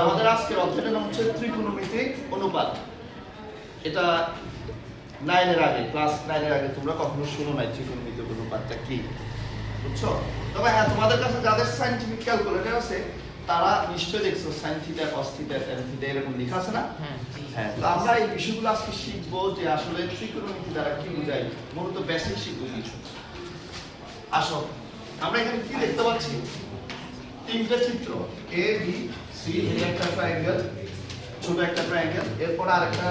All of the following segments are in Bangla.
আমাদের আজকের অধ্যায়টার নাম হচ্ছে ত্রিকোণমিতিক অনুপাত। এটা 9 এর আগে, ক্লাস 9 এর আগে তোমরা কখনো শুনো নাই ত্রিকোণমিতিক অনুপাতটা কি, বুঝছো? তবে হ্যাঁ, তোমাদের কাছে যাদের সায়েন্টিফিক ক্যালকুলেটর আছে তারা নিশ্চয়ই দেখছো sin theta cos theta tan theta এরকম লেখা আছে না? হ্যাঁ, তো আমরা এই বিষয়গুলো আজকে শিখবো যে আসলে ত্রিকোণমিতি দ্বারা কি বোঝায়, মূলত বেসিক শিখবো কিছু। আসো, আমরা এখানে কি দেখতে পাচ্ছি? তিনটা চিত্র, এ বি সি, একটা ট্রায়াঙ্গেল, ছোট একটা ট্রায়াঙ্গেল, এরপর আরেকটা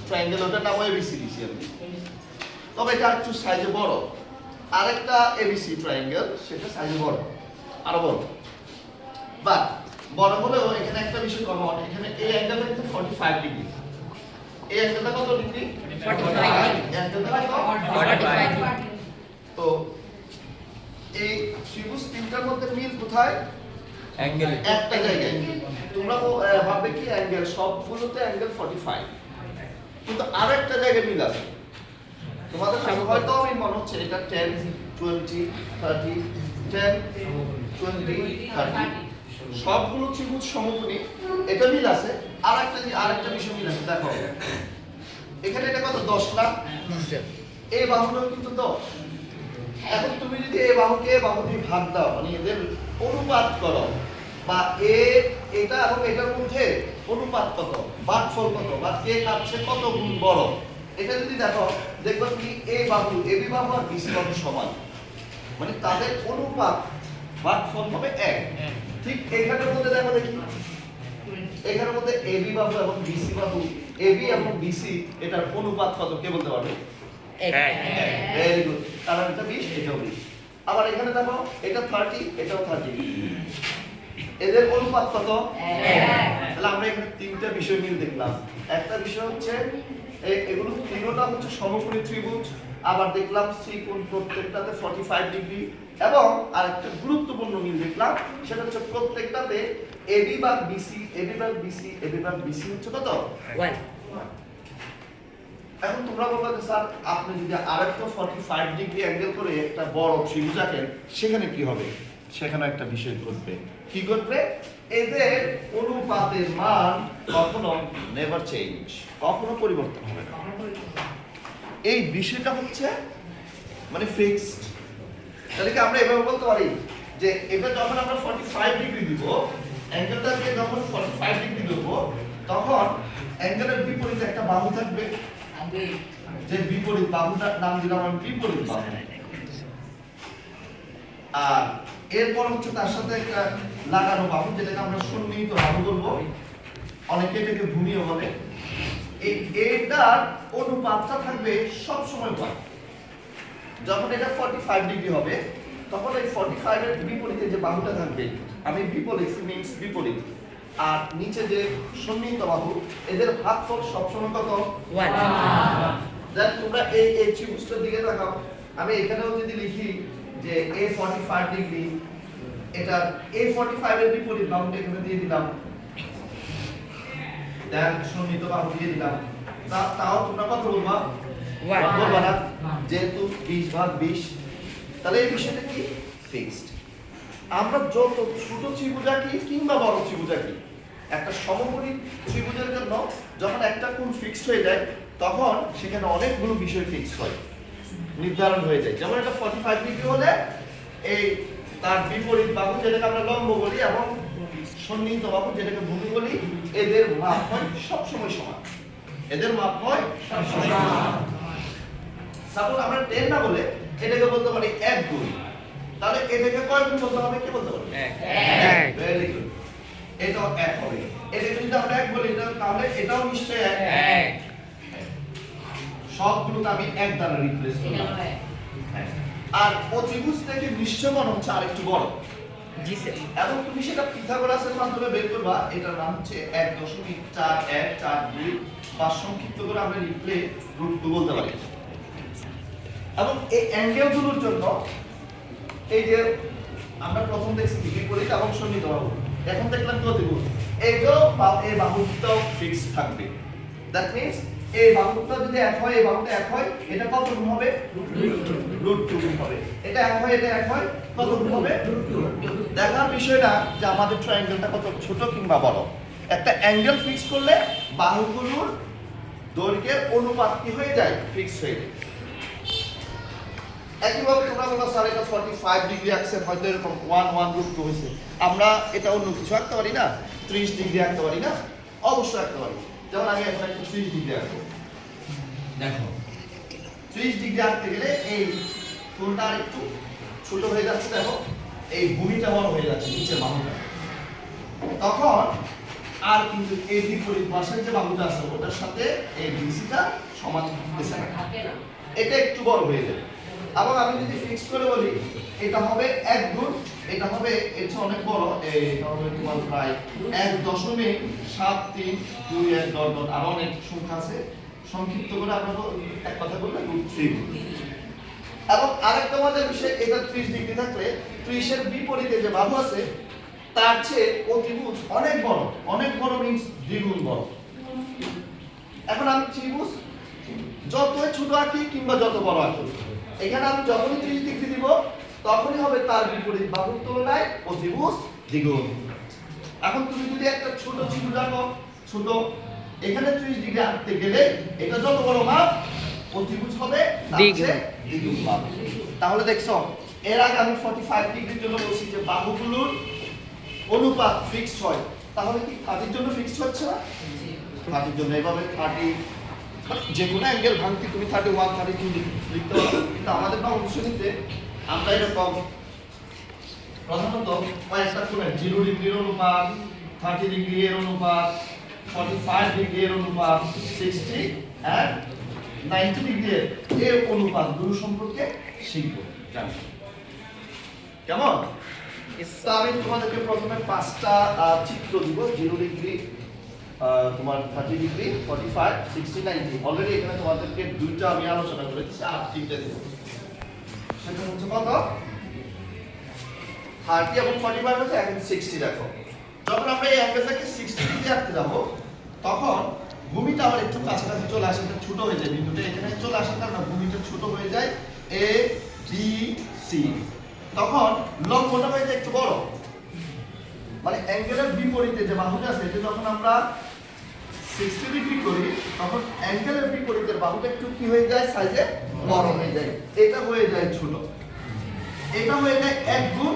ট্রায়াঙ্গেল, ওটার নাম এবিসি দিছি আমি, তবে এটা একটু সাইজে বড়। আরেকটা এবিসি ট্রায়াঙ্গেল, সেটা সাইজে বড়, আরো বড়। বাট বড় হলেও এখানে একটা বিষয় কমন, এখানে এই অ্যাঙ্গেলটা কিন্তু 45 ডিগ্রি। এই অ্যাঙ্গেলটা কত ডিগ্রি? 45। অ্যাঙ্গেলটা কত? 45। তো এই ত্রিভুজ তিনটার মধ্যে মিল কোথায়? অ্যাঙ্গেল একটা জায়গায়। তোমরা ভাববে কি অ্যাঙ্গেল সবগুলোতে অ্যাঙ্গেল 45, কিন্তু আরেকটা জায়গায় মিল আছে। তোমাদের কাছে হয়তো আমি মনে হচ্ছে এটা 10 20 30 10 20 30 সবগুলো ত্রিভুজ সমকোণী, এটা মিল আছে। আরেকটা বিষয় মিল আছে, দেখো এখানে এটা কত? 10 না? এই বাহুটা কিন্তু 10। এখন তুমি যদি এই বাহুকে বাহু দিয়ে ভাগ দাও, মানে এদের অনুপাত করো, বা এটা এবং এটার মধ্যে অনুপাত কত, ভাগফল কত, বা কে কাটছে কত গুণ বড়, এটা যদি দেখো, দেখবে তুমি এই বাহু এবি বাহু আর বিসি বাহু সমান, মানে তাদের অনুপাত ভাগফল হবে 1। ঠিক এখানের মধ্যে দেখো দেখি, এখানের মধ্যে এবি বাহু এবং বিসি বাহু, এবি এবং বিসি এটার অনুপাত কত, কে বলতে পারবে? ভেরি গুড, কারণ এটা 20 এটাও 20। আবার এখানে দেখো, এটা 30 এটাও 30, এদের অনুপাত কত? 1। তাহলে আমরা এখানে তিনটা বিষয় মিল দেখলাম। একটা বিষয় হচ্ছে এগুলো তিনটা হচ্ছে সমকোণী ত্রিভুজ, আবার দেখলাম ত্রিকোণ প্রত্যেকটাতে 45 ডিগ্রি, এবং আরেকটা গুরুত্বপূর্ণ মিল দেখলাম, সেটা হচ্ছে প্রত্যেকটাতে এবি ভাগ বিসি, এবি ভাগ বিসি, এবি ভাগ বিসি হচ্ছে কত? 1। এখন তোমরা বলবে যে স্যার, আপনি যদি আরেকটা 45 ডিগ্রি অ্যাঙ্গেল করে একটা বড় ত্রিভুজ আঁকেন, সেখানে কি হবে? সেখানে একটা বিষয় ঘটবে। কি ঘটবে? এদের অনুপাতের মান কখনো নেভার চেঞ্জ, কখনো পরিবর্তন হবে না। এই বিষয়টা হচ্ছে মানে ফিক্সড। তাহলে কি আমরা এভাবে বলতে পারি যে এটা যখন আমরা 45 ডিগ্রি দিব, অ্যাঙ্গেলটাকে যখন 45 ডিগ্রি দেব, তখন অ্যাঙ্গেলের বিপরীতে একটা বাহু থাকবে, যে বিপরীত বাহুটার নাম দিলাম আমি বিপরীত বাহু। আর এরপর হচ্ছে তার সাথে একটা লাগানো বাহু, যেটাকে আমরা সন্নিহিত বাহু বলবো, অনেকে এটাকে ভূমিও বলে। এটার অনুপাতটা থাকবে সব সময় 1। যখন এটা 45 ডিগ্রি হবে, তখন এই 45 এর বিপরীতে যে বাহুটা থাকবে, আমি বিপরীত মিন্স বিপরীত, আর নিচে যে সন্নিহিত বাহু, এদের ভাগফল সবসময় কত? 1। দেন তোমরা এই ত্রিভুজটার দিকে তাকাও, আমি এখানেও যদি লিখি যে a 45 ডিগ্রি, এটা a 45 এর বিপরীত বাহুটা এখানে দিয়ে দিলাম, দেন সন্নিহিত বাহু দিয়ে দিলাম, তাও তোমরা কত বলবা? 1 বলবা না, যেহেতু 20 ভাগ 20। তাহলে এই বিষয়টা কি? ফিক্সড। আমরা যত ছোট ত্রিভুজ আঁকি কিংবা বড় ত্রিভুজ আঁকি, একটা সমকোণী ত্রিভুজের জন্য যখন একটা কোণ ফিক্সড হয়ে যায়, তখন সেখানে অনেকগুলো বিষয় ফিক্সড হয়, নির্ধারণ হয়ে যায়। যেমন এটা 45 ডিগ্রি হলে এই তার বিপরীত বাহু, যেটাকে আমরা লম্ব বলি, এবং সন্নিহিত বাহু, যেটাকে ভূমি বলি, এদের মাপ হয় সবসময় সমান। এদের মাপ হয় সবসময় সমান। সাপোজ আমরা 10 না বলে এটাকে বলতে পারি 1 গুণ, তাহলে এটাকে কয় গুণ বলতে হবে? কে বলতে পারবে? 1। ভেরি গুড, এটাও 1 হবে। এটাকে যদি আমরা 1 বলি, তাহলে এটাও নিশ্চয়ই 1। সবগুলোকে আমি 1 দ্বারা রিপ্লেস করলাম। আর ও ত্রিভুজ থেকে নিশ্চয় মনে হচ্ছে আরেকটু বড়। জি স্যার। এবং তুমি সেটা পিথাগোরাসের মাধ্যমে বের করবা। এটার নাম হচ্ছে 1.4142, বা সংক্ষিপ্ত করে আমরা লিখলে √2 বলতে পারি। এবং এই অ্যাঙ্গেলগুলোর জন্য এই যে আমরা প্রথম দেখছি বিপরীত এবং সন্নিহিত বাহু, এখন দেখলাম কি ত্রিভুজ, এইটাও এই বাহুটাও ফিক্সড থাকবে। দ্যাট মিন্স এই বাহুটা যদি 1 হয়, এই বাহুটা 1 হয়, এটা কত গুণ হবে? √2 গুণ হবে। এটা 1 হয়, এটা 1 হয়, কত গুণ হবে? √2। দেখার বিষয়টা যে আমাদের ট্রায়াঙ্গেলটা কত ছোট কিংবা বড়। একটা অ্যাঙ্গেল ফিক্স করলে বাহুগুলোর দৈর্ঘ্যের অনুপাত কি হয়ে যায়, ফিক্স হয়ে যায়। একইভাবে তোমরা বলো স্যার এটা 45 ডিগ্রি আঁকছেন, হয়তো এরকম 1 রুট 2 হয়েছে, আমরা এটা অন্য কিছু আঁকতে পারি না, 30 ডিগ্রি আঁকতে পারি না? অবশ্যই আঁকতে পারি। যেমন আমি এখন একটু 30 ডিগ্রি আঁকবো, দেখো 30 ডিগ্রি আঁকতে গেলে এই কোণটা আর একটু ছোট হয়ে যাচ্ছে, দেখো এই ভূমিটা বড় হয়ে যাচ্ছে, নিচের বাহুটা, তখন আর কিন্তু এই বিপরীত পাশের যে বাহুটা আছে ওটার সাথে এই বিসিটা সমান হচ্ছে না, এটা একটু বড় হয়ে যাবে। এবং আমি যদি ফিক্স করে বলি এটা হবে 1 গুণ, এটা হবে এর চেয়ে অনেক বড়, এটা হবে তোমার প্রায় 1.7321 ডট ডট, আর অনেক সংখ্যা আছে, সংক্ষিপ্ত করে আমরা এক কথা বললে √3। এবং আরেকটা মজার বিষয়, এটা 30 ডিগ্রি থাকলে 30 এর বিপরীতে যে বাহু আছে তার চেয়ে অতিভুজ অনেক বড় মিন্স দ্বিগুণ বড়। এখন আমি ত্রিভুজ যতই ছোট আঁকি কিংবা যত বড় আঁকি, এখানে আমি যখনই 30 ডিগ্রি দিব তখনই হবে তার বিপরীত বাহুর তুলনায় অতিভুজ দ্বিগুণ। এখন তুমি যদি একটা ছোট ত্রিভুজ আঁকো, ছোট এখানে 30 ডিগ্রি আঁকতে গেলে এটা যত বড় মাপ অতিভুজ হবে তার চেয়ে দ্বিগুণ মাপ। তাহলে দেখছো এর আগে আমি 45 ডিগ্রির জন্য বলছি যে বাহুগুলোর অনুপাত ফিক্সড হয়, তাহলে কি 30 এর জন্য ফিক্সড হচ্ছে না? 30 এর জন্য এভাবে 30 যে কোনো অ্যাঙ্গেল ভাঙতি তুমি 31 32 লিখতে পারো, কিন্তু আমাদের নবম শ্রেণীতে আমরা এরকম প্রধানত কয়েকটা কোণের 0 ডিগ্রির অনুপাত, 30 ডিগ্রি এর অনুপাত, 45 ডিগ্রি এর অনুপাত, 60 আর 90 ডিগ্রি এর অনুপাতগুলো সম্পর্কে শিখব, জানব। কেমন? আমি তোমাদেরকে প্রথমে 5টা চিত্র দিব, 0 ডিগ্রি, তোমার 30 ডিগ্রি, 45, 60, 90। অলরেডি এখানে তোমাদেরকে দুইটা আমি আলোচনা করেছি, আর তিনটা দেব। সেটা হচ্ছে কত? 30 এবং 45 হচ্ছে, এখন 60 দেখো। যখন আমরা এই অ্যাঙ্গেলটাকে 60 ডিগ্রি রাখতে যাব তখন ভূমিটা আবার একটু কাছাকাছি চলে আসে, এটা ছোট হয়ে যায়, বিন্দুটা এখানে চলে আসার কারণে ভূমিটা ছোট হয়ে যায়, এ বি সি। তখন লম্বটা হয়ে যায় একটু বড়, মানে অ্যাঙ্গেলের বিপরীতে যে বাহুটা আছে এটা যখন আমরা 60 ডিগ্রি করি তখন অ্যাঙ্গেলের বিপরীতের বাহুটা একটু কি হয়ে যায়, সাইজে বড় হয়ে যায়, এটা হয়ে যায় ছোট, এটা হয়ে যায় 1 গুণ,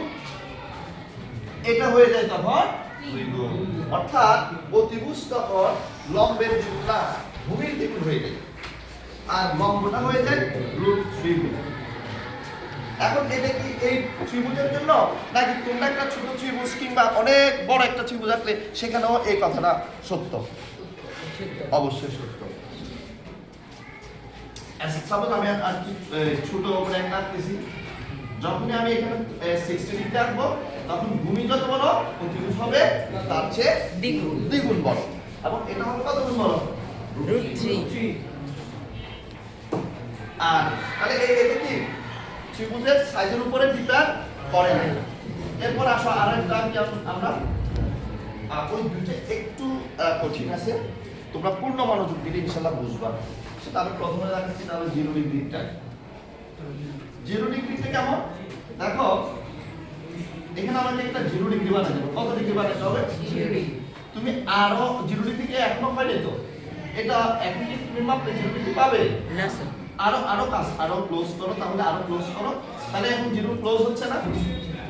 এটা হয়ে যায় তখন 2 গুণ। অর্থাৎ অতিভুজ তখন লম্বের দ্বিগুণ না ভূমির দ্বিগুণ হয়ে যায়, আর লম্বটা হয়ে যায় √3 গুণ। এখন এটা কি এই ত্রিভুজের জন্য, নাকি তোমরা একটা ছোট ত্রিভুজ কিংবা অনেক বড় একটা ত্রিভুজ আঁকলে সেখানেও এই কথাটা সত্য? অবশ্যই সত্য। সাপোজ আমি আর কি ছোট করে একটা আঁকতেছি, যখনই আমি এখানে 60 ডিগ্রি আঁকবো তখন ভূমি যত বড় অতিভুজ হবে তার চেয়ে দ্বিগুণ বড়, এবং এটা হবে কত গুণ বড়? √3। আর তাহলে এটা কি ত্রিভুজের সাইজের উপরে ডিপেন্ড করে না। এরপর আসো আরেকটা আমরা ওই দুটো একটু কঠিন আছে, তোমরা পূর্ণ মনোযোগ দিলে ইনশাআল্লাহ বুঝবা। সেটা আমি প্রথমে দেখাচ্ছি, তাহলে 0 ডিগ্রিটা। 0 ডিগ্রিতে কেমন দেখো, এখানে আমাকে একটা 0 ডিগ্রি বানাতে হবে। কত ডিগ্রি বানাতে হবে? 0 ডিগ্রি। তুমি আরো 0 ডিগ্রিকে এখনো পাইলে তো এটা এখন কি তুমি মাপলে 0 ডিগ্রি পাবে না স্যার, আরো কাজ আরো ক্লোজ করো, তাহলে আরো ক্লোজ করো, তাহলে এখন 0 ক্লোজ হচ্ছে না।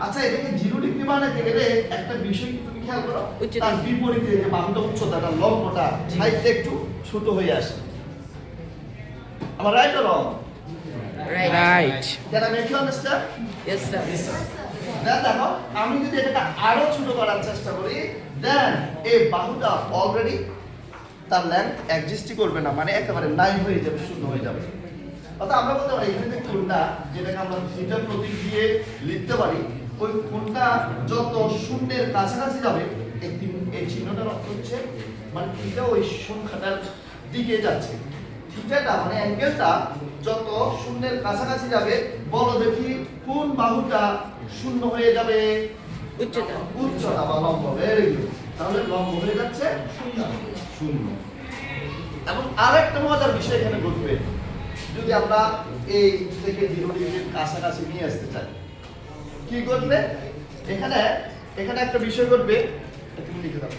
আচ্ছা এটাকে 0 ডিগ্রি বানাতে গেলে একটা বিষয় কি তুমি খেয়াল করো, তার বিপরীতে যে বাহুটা উচ্চতাটা লম্বটা সাইডটা একটু ছোট হয়ে আসে। আমার right or wrong? Right. Can I make you understand? Yes sir. দেখো আমি যদি এটাকে আরো ছোট করার চেষ্টা করি, দেন এই বাহুটা অলরেডি তার লেন্থ এক্সিস্টই করবে না, মানে একেবারে নাই হয়ে যাবে, শূন্য হয়ে যাবে। অর্থাৎ আমরা বলতে পারি এখানে যে কোণটা যেটাকে আমরা থিটা প্রতীক দিয়ে লিখতে পারি, ওই কোণটা যত শূন্যের কাছাকাছি যাবে এই চিহ্নটার অর্থ হচ্ছে মানে থিটা ওই সংখ্যাটার দিকে যাচ্ছে। থিটাটা মানে অ্যাঙ্গেলটা যত শূন্যের কাছাকাছি যাবে, বলো দেখি কোন বাহুটা শূন্য হয়ে যাবে? উচ্চতা বা লম্ব। Very good. তাহলে লম্ব হয়ে যাচ্ছে শূন্য। এবং আরেকটা মজার বিষয় এখানে ঘটবে, যদি আমরা এই থেকে 0 ডিগ্রির কাছাকাছি নিয়ে আসতে চাই, কি ঘটবে? এখানে একটা বিষয় ঘটবে, তুমি লিখে দাও।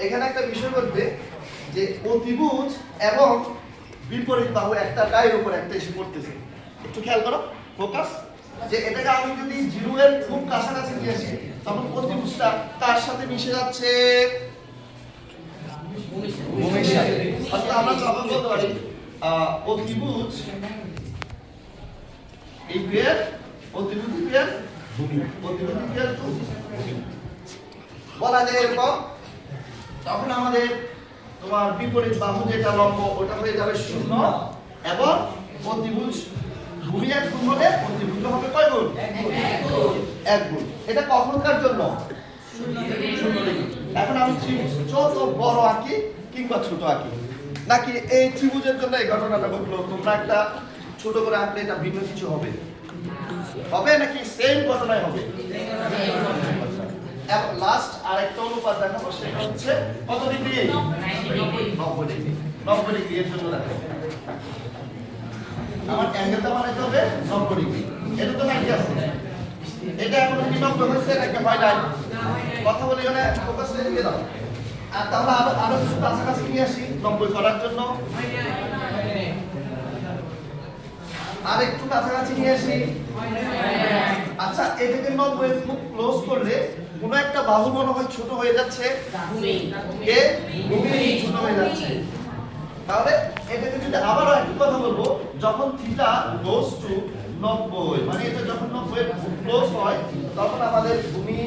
এখানে একটা বিষয় করবে যে অতিভুজ এবং বিপরীত বাহু একটা গায়ের উপর একটা এসে পড়তেছে। একটু খেয়াল করো, ফোকাস। যে এটাকে আমি যদি জিরো এর খুব কাছাকাছি নিয়ে আসি তখন অতিভুজটা তার সাথে মিশে যাচ্ছে ভূমির সাথে। অর্থাৎ আমরা যখন বলতে পারি অতিভুজ ইকুয়াল অতিভুজ ইকুয়াল ভূমি, অতিভুজ ইকুয়াল টু বলা যায় এরকম। তখন আমাদের তোমার বিপরীত বাহু যেটা লম্ব ওটা হয়ে যাবে 0 এবং অতিভুজ ভূমি 1 গুণ হলে অতিভুজ হবে কয় গুণ? 1 গুণ। এটা কখনকার জন্য? এখন আমি ত্রিভুজ যত বড় আঁকি কিংবা ছোট আঁকি, নাকি এই ত্রিভুজের জন্য এই ঘটনাটা ঘটলো, তোমরা একটা ছোট করে আঁকলে এটা ভিন্ন কিছু হবে হবে নাকি সেম ঘটনাই হবে? এখন লাস্ট আরেকটা অনুপাত দেখাবো, সেটা হচ্ছে কত ডিগ্রি? 90 ডিগ্রি। 90 ডিগ্রি এর জন্য দেখো আমার অ্যাঙ্গেলটা বানাইতে হবে 90 ডিগ্রি। এটা তো 90 আছে, এটা এখন কি 90 হয়েছে নাকি হয় নাই? কথা বলি মানে ফোকাস দিয়ে দাও। আর তাহলে আরো কিছু কাছাকাছি নিয়ে আসি 90 করার জন্য, আর একটু কাছাকাছি নিয়ে আসি। আচ্ছা, এটাকে 90 খুব ক্লোজ করলে কোন একটা বাহু মনে হয় ছোট হয়ে যাচ্ছে, কে ভূমি ছোট হয়ে যাচ্ছে। তাহলে এটাকে যদি আবারও একই কথা বলবো, যখন থিটা গোস টু 90 মানে এটা যখন 90 এর ক্লোজ হয় তখন আমাদের ভূমি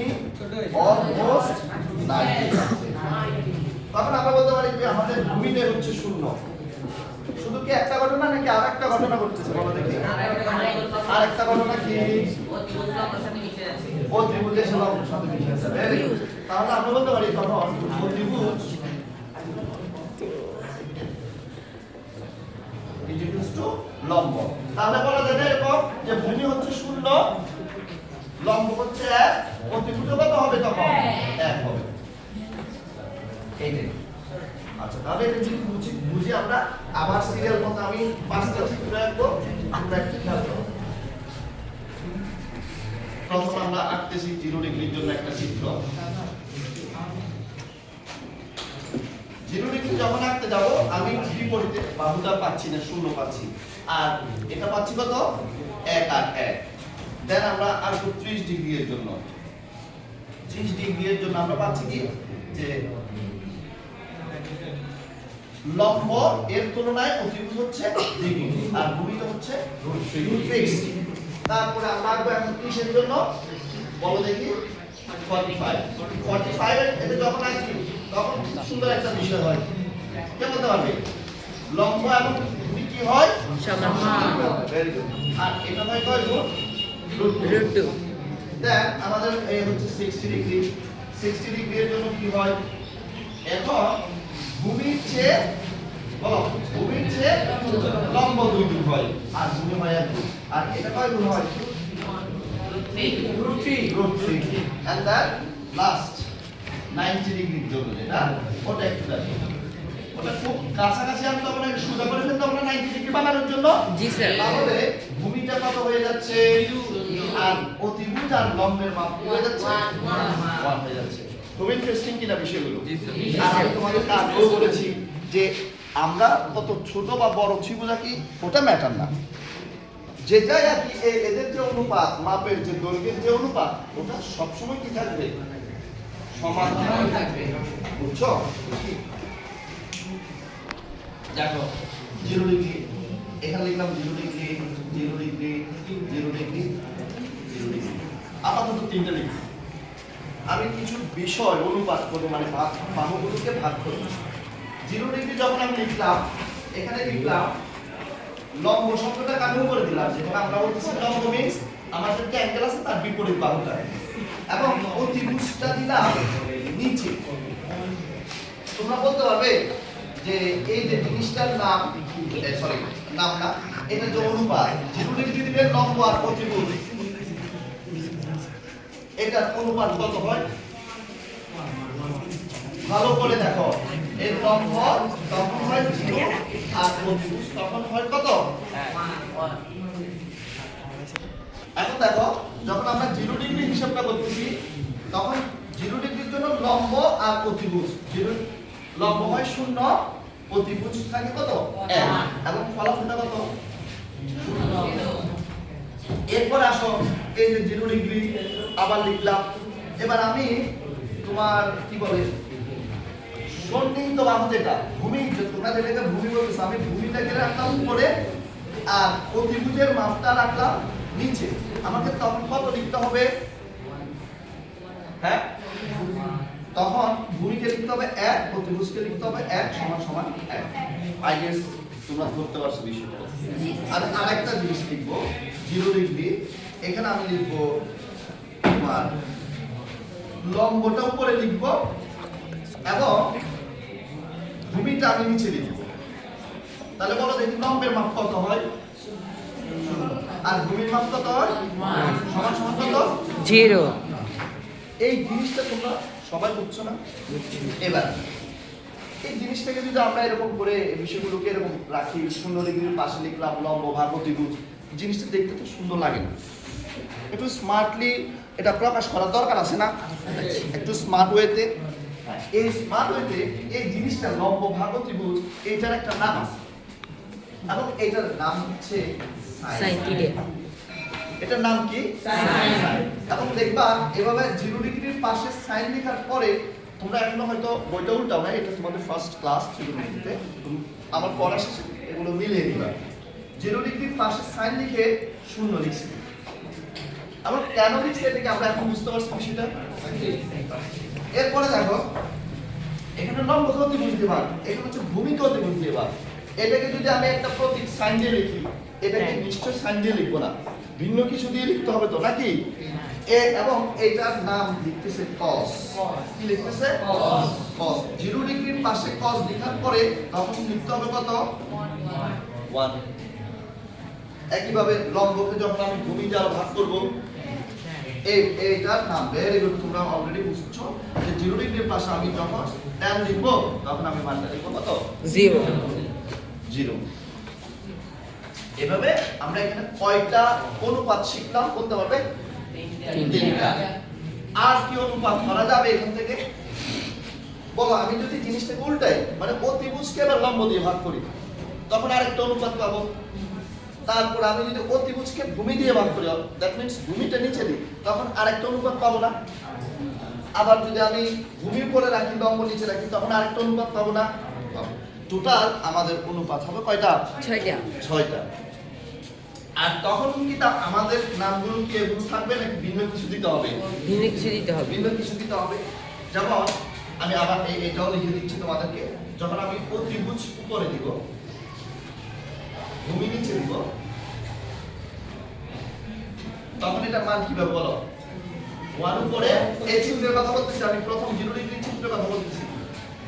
অলমোস্ট 90 যাচ্ছে। তখন আমরা বলতে পারি যে আমাদের ভূমিটা হচ্ছে 0। শুধু কি একটা ঘটনা নাকি আরেকটা ঘটনা ঘটতেছে বলো দেখি? আরেকটা ঘটনা কি? অতিভুজের সাথে মিশে আছে। Very good. তাহলে আমরা বলতে পারি তখন অতিভুজ ইকুয়ালস টু লম্ব। তাহলে বলা যায় এরকম যে ভূমি হচ্ছে 0, লম্ব হচ্ছে 1, অতিভুজ কত হবে তখন? 1 হবে। এইটাই। আচ্ছা, তাহলে এটা যদি বুঝি আমরা আবার সিরিয়াল মতো আমি 5টা চিত্র আঁকবো, আমরা একটা খেয়াল করব। প্রথম আমরা আঁকতেছি 0 ডিগ্রির জন্য একটা চিত্র। 0 ডিগ্রি যখন আঁকতে যাব আমি বিপরীতে বাহুটা পাচ্ছি না, 0 পাচ্ছি, আর এটা পাচ্ছি কত? 1 আর 1। দেন আমরা আঁকবো 30 ডিগ্রি এর জন্য। 30 ডিগ্রি এর জন্য আমরা পাচ্ছি কি যে লম্ব এর তুলনায় অতিভুজ হচ্ছে ডিগ্রি আর ভূমিটা হচ্ছে ফিক্সড। তারপরে আমরা আঁকবো এখন 30 এর জন্য, বলো দেখি 45। 45 এর যখন আঁকি তখন সুন্দর একটা বিষয় হয়, কে বলতে পারবে? লম্ব এবং ভূমি কি হয়? সমান। Very good. আর এটা হয় কয় গুণ? √2। দেন আমাদের এই হচ্ছে 60 ডিগ্রি। 60 ডিগ্রি এর জন্য কি হয়? এখন ভূমির চেয়ে বলো, ভূমির চেয়ে লম্ব 2 গুণ হয় আর ভূমি হয় 1 গুণ। আর এটা কয় গুণ হয়? √3। And then last 90 ডিগ্রির জন্য যেটা ওটা একটু দেখো, ওটা খুব কাছাকাছি আমি তখন একটু সোজা করে ফেলতে হবে 90 ডিগ্রি বানানোর জন্য। জি স্যার। তাহলে ভূমিটা কত হয়ে যাচ্ছে আর অতিভুজ আর লম্বের মাপ হয়ে যাচ্ছে 1 হয়ে যাচ্ছে। খুব ইন্টারেস্টিং কিনা বিষয়গুলো। আর আমি তোমাদের আগেও বলেছি যে আমরা কত ছোট বা বড় ত্রিভুজ আঁকি ওটা ম্যাটার না, যেটাই আঁকি এদের যে অনুপাত, মাপের যে দৈর্ঘ্যের যে অনুপাত, ওটা সবসময় কি থাকবে? সমান থাকবে। বুঝছো? দেখো 0 ডিগ্রি, এখানে লিখলাম 0 ডিগ্রি, 0 ডিগ্রি, 0 ডিগ্রি, 0 ডিগ্রি, আপাতত 3টা ডিগ্রি। আমি কিছু বিষয় অনুপাত করব, মানে বাহুগুলোকে ভাগ করব। 0 ডিগ্রি যখন আমি লিখলাম, এখানে লিখলাম লম্ব শব্দটা কাকে করে দিলাম, যেটা আমরা বলতেছি লম্ব মিন্স আমাদের যে অ্যাঙ্গেল আছে তার বিপরীত বাহুটা, এবং অতিভুজটা দিলাম নিচে। তোমরা বলতে পারবে যে এই যে জিনিসটার নাম, সরি নাম না, এটা যে অনুপাত 0 ডিগ্রি দিলে লম্ব আর অতিভুজ, এটার অনুপাত কত হয়? ভালো করে দেখো, এর লম্ব তখন হয় 0 আর অতিভুজ তখন হয় কত? 1। এখন দেখো, যখন আমরা 0 ডিগ্রি হিসাবটা করতেছি তখন 0 ডিগ্রির জন্য লম্ব আর অতিভুজ, 0 লম্ব হয় 0, অতিভুজ থাকে কত 1 এবং ফলাফলটা কত। এরপর আসো এই যে 0 ডিগ্রি আবার লিখলাম। এবার আমি তোমার কি বলে সন্নিহিত বাহু যেটা ভূমি, তোমরা যেটাকে ভূমি বলতেছো, আমি ভূমিটাকে রাখলাম উপরে আর অতিভুজের মাপটা রাখলাম নিচে। আমাকে তখন কত লিখতে হবে? হ্যাঁ, তখন ভূমিকে লিখতে হবে 1, অতিভুজকে লিখতে হবে 1 সমান সমান 1। আই গেস তোমরা ধরতে পারছো বিষয়টা। আর আরেকটা জিনিস লিখবো 0 ডিগ্রি, এখানে আমি লিখবো তোমার লম্বটা উপরে লিখবো এবং ভূমিটা আমি নিচে লিখবো। তাহলে বলো দেখি লম্বের মাপ কত হয় আর ভূমির মাপ কত হয়? সমান সমান কত? 0। এই জিনিসটা তোমরা সবাই বুঝছো না? এবার এই জিনিসটাকে যদি আমরা এরকম করে বিষয়গুলোকে এরকম রাখি, 0 ডিগ্রির পাশে লিখলাম লম্ব ভাগ অতিভুজ, জিনিসটা দেখতে তো সুন্দর লাগে না? একটু স্মার্টলি এটা প্রকাশ করার দরকার আছে না? একটু স্মার্ট ওয়েতে। এই স্মার্ট ওয়েতে এই জিনিসটা লম্ব ভাগ অতিভুজ এইটার একটা নাম আছে এবং এইটার নাম হচ্ছে সাইন থিটা। এটার নাম কি? সাইন। এখন দেখবা এভাবে 0 ডিগ্রির পাশে সাইন লেখার পরে তোমরা এখনো হয়তো বইটা উল্টাও না, এটা তোমাদের ফার্স্ট ক্লাস ট্রিগোনোমেট্রিতে, আমার পড়া শেষে এগুলো মিলিয়ে দিবা। 0 ডিগ্রির পাশে সাইন লিখে 0 লিখছি। আবার কেন লিখছি এটাকে আমরা এখন বুঝতে পারছি বিষয়টা। এরপরে দেখো এখানে লম্বকে অতিভুজ দিয়ে ভাগ, এখানে হচ্ছে ভূমিকে অতিভুজ দিয়ে ভাগ। এটাকে যদি আমি একটা প্রতীক সাইন দিয়ে লিখি, এটাকে নিশ্চয় সাইন দিয়ে লিখবো না, ভিন্ন কিছু দিয়ে লিখতে হবে তো নাকি? এবং এটার নাম লিখতেছে cos। কি লিখতেছে? cos। 0 ডিগ্রির পাশে cos লেখার পরে তখন লিখতে হবে কত? 1। একইভাবে লম্বকে যখন আমি ভূমি দ্বারা ভাগ করব, এইটার নাম ভেরি গুড, তোমরা অলরেডি বুঝছো যে 0 ডিগ্রির পাশে আমি যখন tan লিখব তখন আমি মানটা লিখব কত? 0। এভাবে আমরা এখানে কয়টা অনুপাত শিখলাম? করতে পারবে? 3টা। আর কি অনুপাত করা যাবে এখান থেকে? বলো, আমি যদি জিনিসটাকে উল্টাই, মানে অতিভুজকে এবার লম্ব দিয়ে ভাগ করি, তখন আরেকটা অনুপাত পাবো। তারপর আমি যদি অতিভুজকে ভূমি দিয়ে ভাগ করি, দ্যাট মিন্স ভূমিটা নিচে দিই, তখন আরেকটা অনুপাত পাবো না? আবার যদি আমি ভূমির উপরে রাখি, লম্ব নিচে রাখি, তখন আরেকটা অনুপাত পাবো না? টোটাল আমাদের অনুপাত হবে কয়টা? 6টা। আর তখন কি আমাদের নামগুলো কি এগুলো থাকবে নাকি ভিন্ন কিছু দিতে হবে? ভিন্ন কিছু দিতে হবে। ভিন্ন কিছু দিতে হবে। যেমন আমি আবার এটাও লিখে দিচ্ছি তোমাদেরকে, যখন আমি অতিভুজ উপরে দিব, ভূমি নিচে দিব, তখন এটা মান কিভাবে বলো? 1 উপরে এই চিত্রের কথা বলতেছি, আমি প্রথম 0 ডিগ্রি চিত্রের কথা বলতেছি।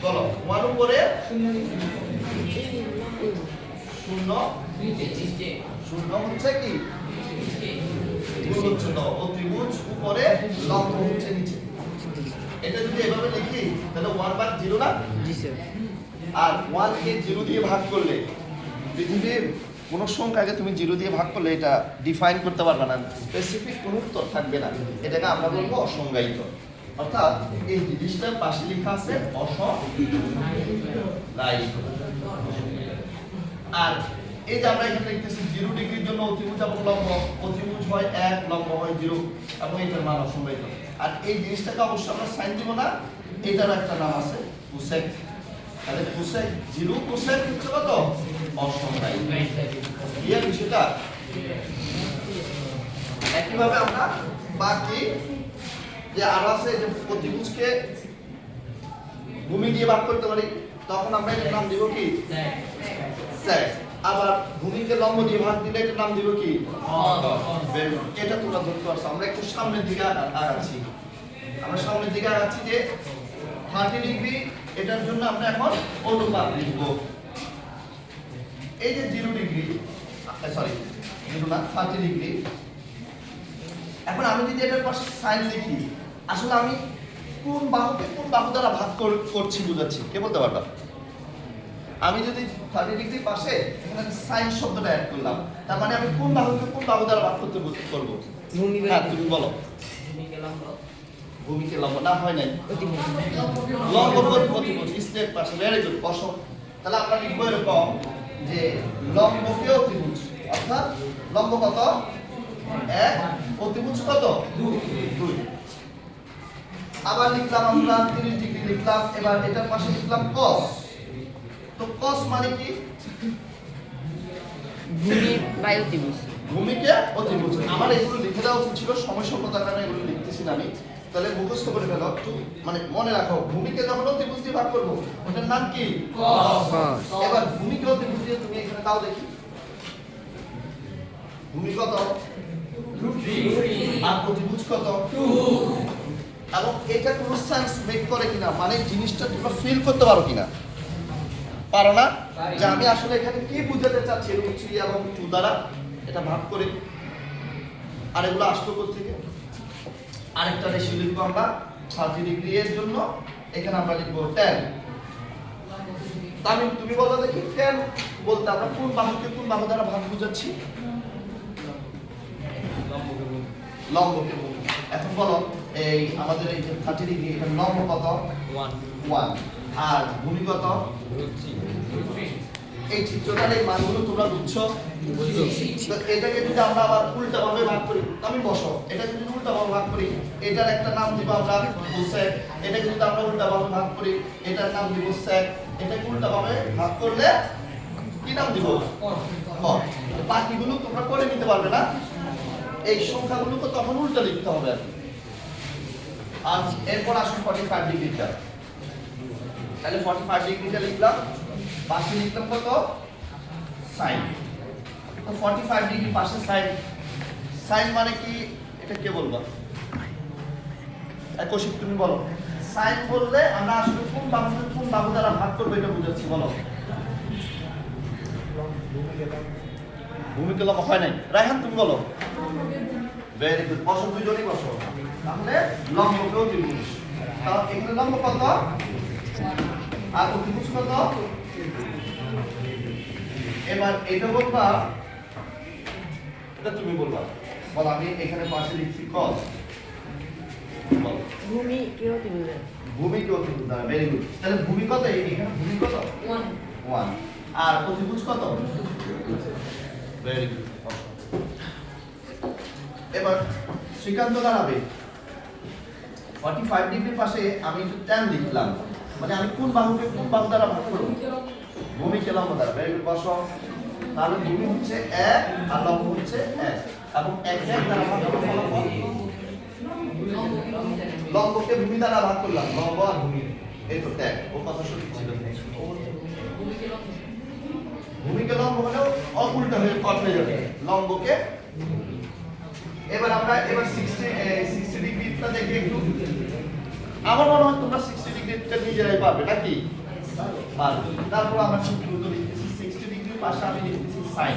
বলো 1 উপরে 0 হচ্ছে কি? ভুল হচ্ছে তো, অতিভুজ উপরে লম্ব হচ্ছে নিচে। এটা যদি এভাবে লিখি তাহলে 1/0 না? জি স্যার। আর 1 কে 0 দিয়ে ভাগ করলে, পৃথিবীর কোন সংখ্যাকে তুমি 0 দিয়ে ভাগ করলে এটা ডিফাইন করতে পারবে না, স্পেসিফিক কোনো উত্তর থাকবে না, এটাকে আমরা বলবো অসংজ্ঞায়িত। অর্থাৎ এই জিনিসটার পাশে লেখা আছে অসংজ্ঞায়িত। আর এই যে আমরা এখানে লিখতেছি 0 ডিগ্রির জন্য অতিভুজ এবং লম্ব, অতিভুজ হয় 1, লম্ব হয় 0 এবং এটার মান অসংজ্ঞায়িত। আর এই জিনিসটাকে অবশ্যই আমরা সাইন দিব না, এটার একটা নাম আছে কোসেক। তাহলে কোসেক 0 কোসেক হচ্ছে কত? অসংজ্ঞায়িত। ক্লিয়ার বিষয়টা? একইভাবে আমরা বাকি যে আরো আছে যে অতিভুজকে ভূমি দিয়ে ভাগ করতে পারি, তখন আমরা এটার নাম দিব কি? সেক। আবার ভূমিকে লম্ব দিয়ে ভাগ দিলে এটার নাম দিব কি? এটা তোমরা ধরতে পারছো। আমরা একটু সামনের দিকে আগাচ্ছি, আমরা সামনের দিকে আগাচ্ছি যে 30 ডিগ্রি, এটার জন্য আমরা এখন অনুপাত লিখব। এই যে 0 ডিগ্রি, সরি 0 না 30 ডিগ্রি, এখন আমি যদি এটার পাশে সাইন লিখি, আসলে আমি কোন বাহুকে কোন বাহু দ্বারা ভাগ করছি বুঝাচ্ছি, কে বলতে পারবা? আমি যদি 30 ডিগ্রি পাশে এখানে সাইন শব্দটা অ্যাড করলাম, তার মানে আমি কোন বাহুকে কোন বাহু দ্বারা ভাগ করতে করব? হ্যাঁ, তুমি বলো। ভূমিকে লম্ব না হয় নাই অতিভুজ লম্ব অতিভুজ স্ট্রেট পাশে ভেরি গুড বসো তাহলে আমরা লিখবো এরকম যে লম্বকে অতিভুজ অর্থাৎ লম্ব কত 1 অতিভুজ কত 2 আবার লিখলাম আমরা 30 ডিগ্রি লিখলাম এবার এটার পাশে লিখলাম cos তো cos মানে কি ভূমি বাই অতিভুজ ভূমিকে অতিভুজ আমার এগুলো লিখে দেওয়া উচিত ছিল সময় স্বল্পতার কারণে এগুলো লিখতেছি না আমি তাহলে মুখস্থ করে ফেলো একটু মানে মনে রাখো ভূমিকে যখন অতিভুজ দিয়ে ভাগ করবো ওটার নাম কি cos এবার ভূমিকে অতিভুজ দিয়ে তুমি এখানে দাও দেখি ভূমি কত আর অতিভুজ কত এবং এটা কোনো সেন্স মেক করে কিনা মানে জিনিসটা তোমরা ফিল করতে পারো কিনা পারো না যে আমি আসলে এখানে কি বুঝাতে চাচ্ছি রুট 3 এবং 2 দ্বারা এটা ভাগ করে আর এগুলো আসতো কোথা থেকে আরেকটা রেশিও লিখবো আমরা 30 ডিগ্রি এর জন্য এখানে আমরা লিখবো 10 তামিম তুমি বলো দেখি 10 বলতে আমরা কোন বাহুকে কোন বাহু দ্বারা ভাগ বুঝাচ্ছি লম্বকে বলি এখন বলো এই আমাদের এই যে 30 ডিগ্রি এখানে লম্ব কত 1 আর ভূমি কত এই চিত্রটার এই মানগুলো তোমরা বুঝছো তো এটাকে যদি আমরা আবার উল্টা ভাবে ভাগ করি আমি বসো এটা যদি উল্টা ভাবে ভাগ করি এটার একটা নাম দিব আমরা কোসেক এটাকে যদি আমরা উল্টা ভাবে ভাগ করি এটার নাম দিব সেক এটাকে উল্টা ভাবে ভাগ করলে কি নাম দিব কট বাকিগুলো তোমরা করে নিতে পারবে না এই সংখ্যাগুলোকে তখন উল্টা লিখতে হবে আর এরপর আসুন 45 ডিগ্রিটা তাহলে 45 ডিগ্রিটা লিখলাম পাশে লিখলাম কত sin তো 45 ডিগ্রি পাশে sin sin মানে কি এটা কে বলবা কৌশিক তুমি বলো sin বললে আমরা আসলে কোন বাহু দ্বারা ভাগ করব এটা বুঝাচ্ছি বলো ভূমিকে লম্ব হয় নাই রায়হান তুমি বলো ভেরি গুড বসো দুজনেই বসো তাহলে লম্বকে অতিভুজ তাহলে এখানে লম্ব কত আর অতিভুজ কত এবার এটা বলবা এটা তুমি বলবা বল আমি এখানে পাশে লিখছি cos বল ভূমি কে অতিভুজ ভূমিকে অতিভুজ দ্বারা ভেরি গুড তাহলে ভূমি কত এখানে ভূমি কত 1 আর অতিভুজ কত ভেরি গুড এবার শ্রীকান্ত দাঁড়াবে 45 ডিগ্রির পাশে আমি একটু tan লিখলাম মানে আমি কোন বাহুকে কোন বাহু দ্বারা ভাগ করব ভূমিকে লম্ব দ্বারা ভেরি গুড বসো তাহলে ভূমি হচ্ছে 1 আর লম্ব হচ্ছে 1 এবং 1 দ্বারা ভাগ করলে ফলাফল লম্বকে ভূমি দ্বারা ভাগ করলাম লম্ব আর ভূমি এই তো ট্যাগ ও কথা সঠিক ছিল ভূমিকে লম্ব হলেও উল্টা হয়ে কট হয়ে যাবে লম্বকে এবার আমরা 60 ডিগ্রিটা দেখে একটু আমার মনে হয় তোমরা 60 ডিগ্রিটা নিজেরাই পারবে নাকি পারবে তারপর আমরা খুব দ্রুত লিখতেছি 60 ডিগ্রির পাশে আমি লিখতেছি sin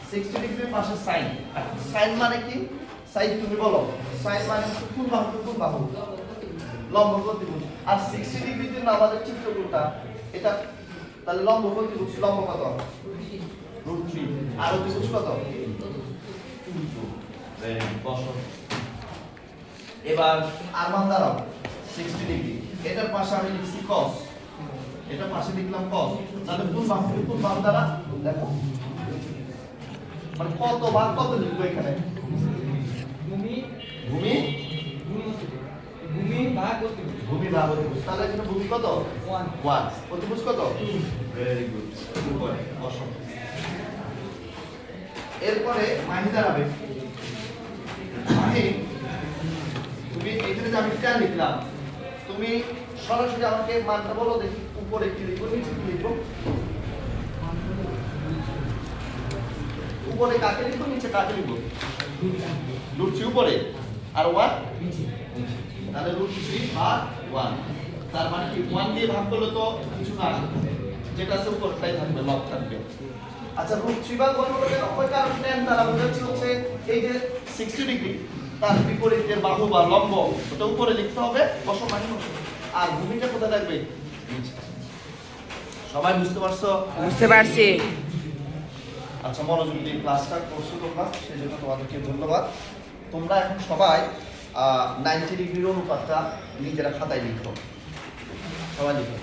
60 ডিগ্রির পাশে sin sin মানে কি sin তুমি বলো sin মানে কোন বাহু লম্ব অতিভুজ আর 60 ডিগ্রির জন্য আমাদের চিত্র কোনটা এটা তাহলে লম্ব অতিভুজ লম্ব কত √3 আর অতিভুজ কত এবার আর মান দাঁড়াও 60 ডিগ্রি এটার পাশে আমি লিখছি cos এটার পাশে লিখলাম cos তাহলে কোন বাহু দ্বারা দেখো মানে কত ভাগ কত লিখবো এখানে ভূমি ভাগ অতিভুজ তাহলে এখানে ভূমি কত 1 অতিভুজ কত ভেরি গুড এরপরে মাহি দাঁড়াবে মাহি তুমি এখানে যে আমি tan লিখলাম তুমি সরাসরি আমাকে মানটা বলো দেখি উপরে কি লিখবো নিচে কি লিখবো উপরে কাকে লিখবো নিচে কাকে লিখবো √3 উপরে আর 1 নিচে তাহলে √3 ভাগ 1 তার মানে কি 1 দিয়ে ভাগ করলে তো কিছু না যেটা আছে উপরটাই থাকবে লব থাকবে আচ্ছা √3 ভাগ 1 হলো ওই কারণ tan দ্বারা বোঝাচ্ছি হচ্ছে এই যে 60 ডিগ্রি তার বিপরীতের বাহু বা লম্ব ওটা উপরে লিখতে হবে বসমানি আর ভূমিটা কোথায় থাকবে নিচে সবাই বুঝতে পারছো বুঝতে পারছি আচ্ছা মনোযোগ দিয়ে ক্লাসটা করছো তোমরা সেজন্য তোমাদেরকে ধন্যবাদ তোমরা এখন সবাই 90 ডিগ্রির অনুপাতটা নিজেরা খাতায় লিখো, সবাই লিখো।